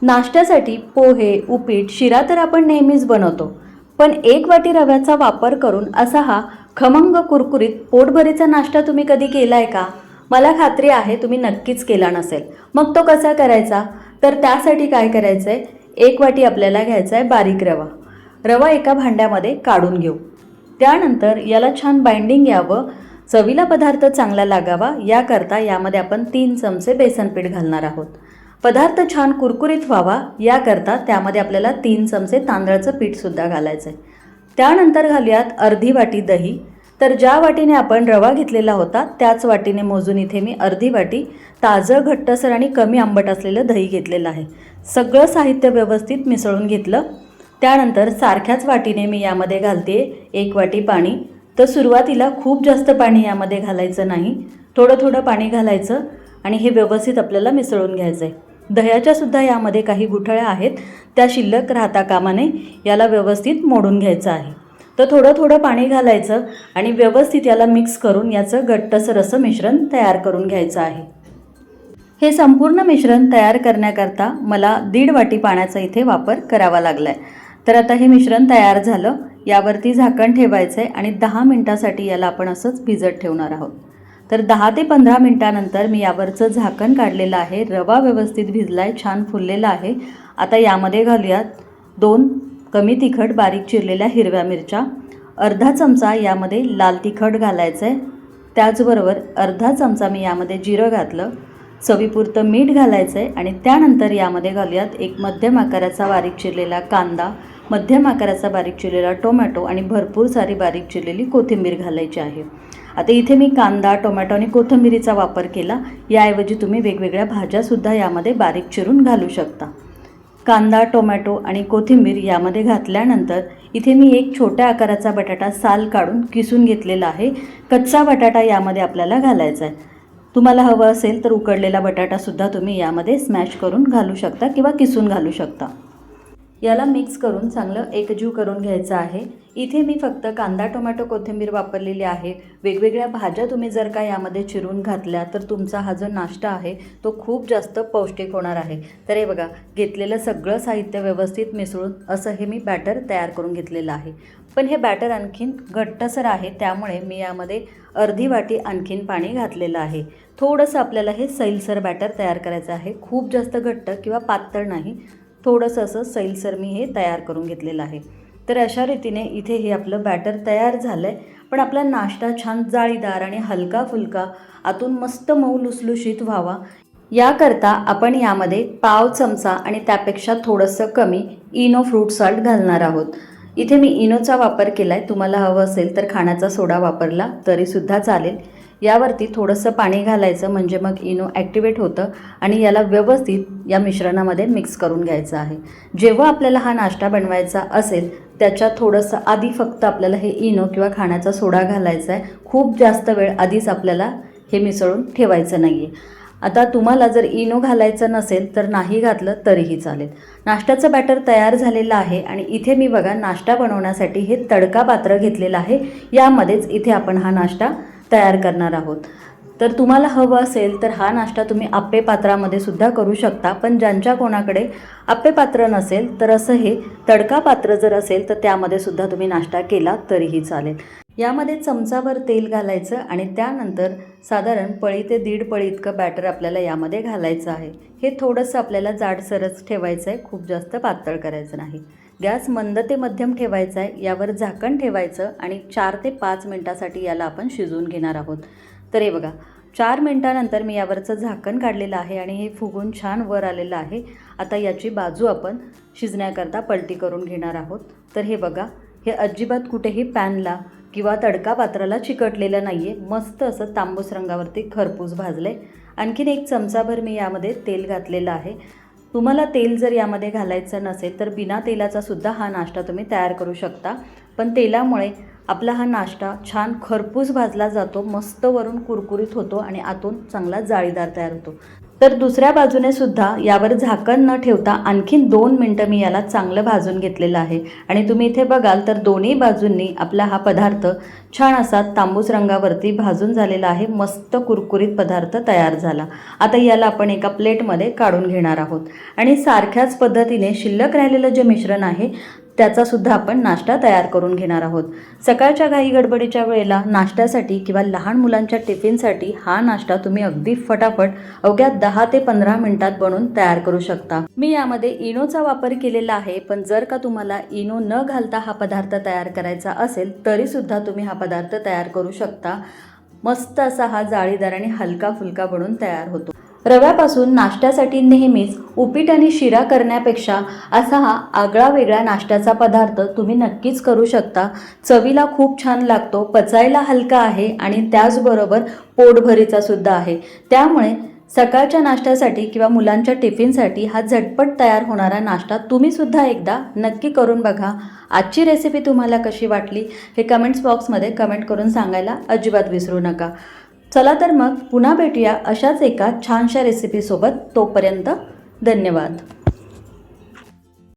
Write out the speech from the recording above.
नाश्त्यासाठी पोहे, उपीट, शिरा तर आपण नेहमीच बनवतो. पण 1 वाटी रव्याचा वापर करून असा हा खमंग कुरकुरीत पोटभरीचा नाश्ता तुम्ही कधी केलाय का? मला खात्री आहे तुम्ही नक्कीच केला नसेल. मग तो कसा करायचा? तर त्यासाठी काय करायचं आहे, 1 वाटी आपल्याला घ्यायचा आहे बारीक रवा. रवा एका भांड्यामध्ये काढून घेऊ. त्यानंतर याला छान बाइंडिंग यावं, चवीला पदार्थ चांगला लागावा याकरता यामध्ये आपण 3 चमचे बेसन पीठ घालणार आहोत. पदार्थ छान कुरकुरीत व्हावा याकरता त्यामध्ये आपल्याला 3 चमचे तांदळाचं पीठसुद्धा घालायचं आहे. त्यानंतर घालूयात अर्धी वाटी दही. तर ज्या वाटीने आपण रवा घेतलेला होता त्याच वाटीने मोजून इथे मी अर्धी वाटी ताजं, घट्टसर आणि कमी आंबट असलेलं दही घेतलेलं आहे. सगळं साहित्य व्यवस्थित मिसळून घेतलं. त्यानंतर सारख्याच वाटीने मी यामध्ये घालते 1 वाटी पाणी. तर सुरुवातीला खूप जास्त पाणी यामध्ये घालायचं नाही, थोडं थोडं पाणी घालायचं आणि हे व्यवस्थित आपल्याला मिसळून घ्यायचं आहे. दह्याच्या सुद्धा यामध्ये काही गुठळ्या आहेत, त्या शिल्लक राहता कामा नये. याला व्यवस्थित मोडून घ्यायचं आहे. तर थोडं थोडं पाणी घालायचं आणि व्यवस्थित याला मिक्स करून याचं घट्टसर असं मिश्रण तयार करून घ्यायचं आहे. हे संपूर्ण मिश्रण तयार करण्याकरता मला 1.5 वाटी पाण्याचा इथे वापर करावा लागला आहे. तर आता हे मिश्रण तयार झालं. यावरती झाकण ठेवायचं आहे आणि 10 मिनटासाठी याला आपण असंच भिजत ठेवणार आहोत. तर 10 ते 15 मिनटानंतर मी यावरचं झाकण काढलेलं आहे. रवा व्यवस्थित भिजला आहे, छान फुललेला आहे. आता यामध्ये घालूयात 2 कमी तिखट बारीक चिरलेल्या हिरव्या मिरच्या, अर्धा चमचा यामध्ये लाल तिखट घालायचं आहे. त्याचबरोबर अर्धा चमचा मी यामध्ये जिरं घातलं, चवीपुरतं मीठ घालायचं आहे आणि त्यानंतर यामध्ये घालूयात एक मध्यम आकाराचा बारीक चिरलेला कांदा, मध्यम आकाराचा बारीक चिरलेला टोमॅटो आणि भरपूर सारी बारीक चिरलेली कोथिंबीर घालायची आहे. आता इथे मी कांदा, टोमॅटो आणि कोथिंबीरीचा वापर केला. याऐवजी तुम्ही वेगवेगळ्या भाज्यासुद्धा यामध्ये बारीक चिरून घालू शकता. कांदा, टोमॅटो आणि कोथिंबीर यामध्ये घातल्यानंतर इथे मी एक छोट्या आकाराचा बटाटा साल काढून किसून घेतलेला आहे. कच्चा बटाटा यामध्ये आपल्याला घालायचा आहे. तुम्हाला हवं असेल तर उकडलेला बटाटासुद्धा तुम्ही यामध्ये स्मॅश करून घालू शकता किंवा किसून घालू शकता. याला मिक्स करून चांगलं एकजीव करून घ्यायचं आहे. इथे मी फक्त कांदा, टोमॅटो, कोथिंबीर वापरलेली आहे. वेगवेगळ्या भाज्या तुम्ही जर का यामध्ये चिरून घातल्या तर तुमचा हा जो नाश्ता आहे तो खूप जास्त पौष्टिक होणार आहे. तर हे बघा, घेतलेलं सगळं साहित्य व्यवस्थित मिसळून असं हे मी बॅटर तयार करून घेतलेलं आहे. पण हे बॅटर आणखीन घट्टसर आहे, त्यामुळे मी यामध्ये अर्धी वाटी आणखीन पाणी घातलेलं आहे. थोडंसं आपल्याला हे सैलसर बॅटर तयार करायचं आहे. खूप जास्त घट्ट किंवा पातळ नाही, थोडंसं असं सैलसर मी हे तयार करून घेतलेलं आहे. तर अशा रीतीने इथे हे आपलं बॅटर तयार झालं आहे. पण आपला नाश्ता छान जाळीदार आणि हलका फुलका, आतून मस्त मऊ लुसलुशीत व्हावा याकरता आपण यामध्ये पाव चमचा आणि त्यापेक्षा थोडंसं कमी इनो फ्रूट सॉल्ट घालणार आहोत. इथे मी इनोचा वापर केला आहे. तुम्हाला हवं असेल तर खाण्याचा सोडा वापरला तरीसुद्धा चालेल. यावरती थोडंसं पाणी घालायचं, म्हणजे मग इनो ॲक्टिवेट होतं आणि याला व्यवस्थित या मिश्रणामध्ये मिक्स करून घ्यायचं आहे. जेव्हा आपल्याला हा नाश्ता बनवायचा असेल त्याच्या थोडंसं आधी फक्त आपल्याला हे इनो किंवा खाण्याचा सोडा घालायचा आहे. खूप जास्त वेळ आधीच आपल्याला हे मिसळून ठेवायचं नाही आहे. आता तुम्हाला जर इनो घालायचं नसेल तर नाही घातलं तरीही चालेल. नाश्त्याचं बॅटर तयार झालेलं आहे आणि इथे मी बघा नाश्ता बनवण्यासाठी हे तडका पात्र घेतलेलं आहे. यामध्येच इथे आपण हा नाश्ता तयार करणार आहोत. तर तुम्हाला हवं असेल तर हा नाश्ता तुम्ही आप्पे पात्रामध्ये सुद्धा करू शकता. पण ज्यांच्या कोणाकडे आप्पे पात्र नसेल तर असं हे तडका पात्र जर असेल तर त्यामध्ये सुद्धा तुम्ही नाश्ता केला तरीही चालेल. यामध्ये चमचाभर तेल घालायचं आणि त्यानंतर साधारण पळी ते 1.5 पळी इतकं बॅटर आपल्याला यामध्ये घालायचं आहे. हे थोडंसं आपल्याला जाडसरच ठेवायचं आहे, खूप जास्त पातळ करायचं नाही. गॅस मंद ते मध्यम ठेवायचा आहे. यावर झाकण ठेवायचं आणि 4 ते 5 मिनटासाठी याला आपण शिजवून घेणार आहोत. तर हे बघा, 4 मिनटानंतर मी यावरचं झाकण काढलेलं आहे आणि हे फुगून छान वर आलेलं आहे. आता याची बाजू आपण शिजण्याकरता पलटी करून घेणार आहोत. तर हे बघा, हे अजिबात कुठेही पॅनला किंवा तडका पात्राला चिकटलेलं नाही आहे. मस्त असं तांबूस रंगावरती खरपूस भाजलं आहे. आणखीन 1 चमचाभर मी यामध्ये तेल घातलेलं आहे. तुम्हाला तेल जर यामध्ये घालायचं नसेल तर बिना तेलाचा सुद्धा हा नाश्ता तुम्ही तयार करू शकता. पण तेलामुळे आपला हा नाश्ता छान खरपूस भाजला जातो, मस्त वरून कुरकुरीत होतो आणि आतून चांगला जाळीदार तयार होतो. तर दुसऱ्या बाजूने सुद्धा यावर झाकण न ठेवता आणखीन 2 मिनटं मी याला चांगलं भाजून घेतलेलं आहे. आणि तुम्ही इथे बघाल तर दोन्ही बाजूंनी आपला हा पदार्थ छान असा तांबूस रंगावरती भाजून झालेला आहे. मस्त कुरकुरीत पदार्थ तयार झाला. आता याला आपण एका प्लेटमध्ये काढून घेणार आहोत. आणि सारख्याच पद्धतीने शिल्लक राहिलेलं जे मिश्रण आहे त्याचासुद्धा आपण नाश्ता तयार करून घेणार आहोत. सकाळच्या घाई गडबडीच्या वेळेला नाश्त्यासाठी किंवा लहान मुलांच्या टिफिनसाठी हा नाश्ता तुम्ही अगदी फटाफट अवघ्या 10 ते 15 मिनिटात बनवून तयार करू शकता. मी यामध्ये इनोचा वापर केलेला आहे, पण जर का तुम्हाला इनो न घालता हा पदार्थ तयार करायचा असेल तरीसुद्धा तुम्ही हा पदार्थ तयार करू शकता. मस्त असा हा जाळीदार आणि हलका फुलका बनून तयार होतो. रव्यापासून नाश्त्यासाठी नेहमीच उपीट आणि शिरा करण्यापेक्षा असा हा आगळा वेगळा नाश्त्याचा पदार्थ तुम्ही नक्कीच करू शकता. चवीला खूप छान लागतो, पचायला हलका आहे आणि त्याचबरोबर पोटभरीचा सुद्धा आहे. त्यामुळे सकाळच्या नाश्त्यासाठी किंवा मुलांच्या टिफिनसाठी हा झटपट तयार होणारा नाश्ता तुम्ही सुद्धा एकदा नक्की करून बघा. आजची रेसिपी तुम्हाला कशी वाटली हे कमेंट्स बॉक्समध्ये कमेंट करून सांगायला अजिबात विसरू नका. चला तर मग पुन्हा भेटूया अशाच एका छानशा रेसिपीसोबत. तोपर्यंत धन्यवाद.